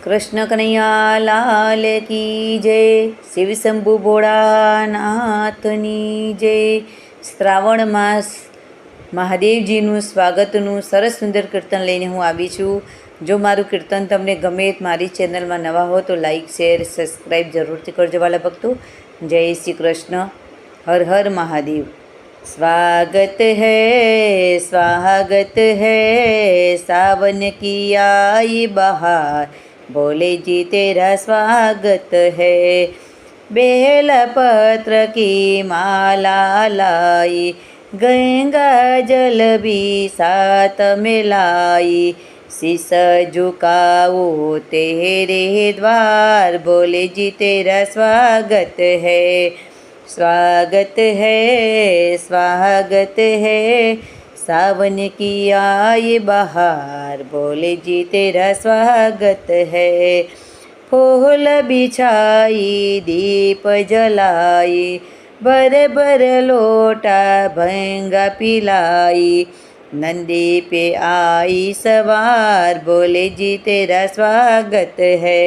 કૃષ્ણ કનૈયા લાલ કી જય, શિવ શંભુ ભોળાનાથની જય। શ્રાવણ માસ મહાદેવજીનું સ્વાગતનું સરસ સુંદર કીર્તન લઈને હું આવી છું। જો મારું કીર્તન તમને ગમે, મારી ચેનલમાં નવા હો તો લાઈક શેર સબસ્ક્રાઈબ જરૂરથી કરજો વાલા ભક્તો। જય શ્રી કૃષ્ણ, હર હર મહાદેવ। स्वागत है सावन की आई बहार, बोले जी तेरा स्वागत है। बेल पत्र की माला लाई, गंगा जल भी साथ में लाई। शीश झुकाओ तेरे द्वार, बोले जी तेरा स्वागत है। स्वागत है सावन की आई बहार, बोले जी तेरा स्वागत है। फूल बिछाई दीप जलाई, बर बर लोटा भंगा पिलाई। नंदी पे आई सवार, बोले जी तेरा स्वागत है।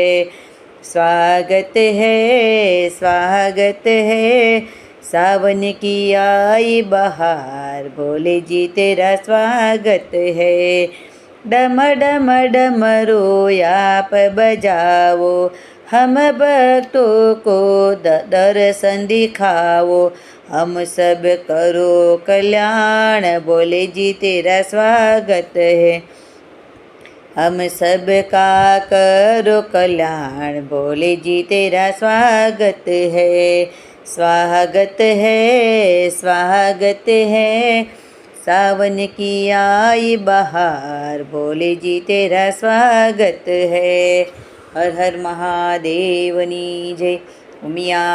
स्वागत है सावन की आई बहार, बोले जी तेरा स्वागत है। डम डम डमरू आप बजाओ, हम भक्तों को दर्शन दिखाओ। हम सब करो कल्याण, बोले जी तेरा स्वागत है। हम सब का करो कल्याण, बोले जी तेरा स्वागत है। स्वागत है सावन की आई बहार, बोले जी तेरा स्वागत है। हर हर महादेवनी जय, उमिया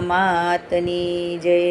मातनी जय।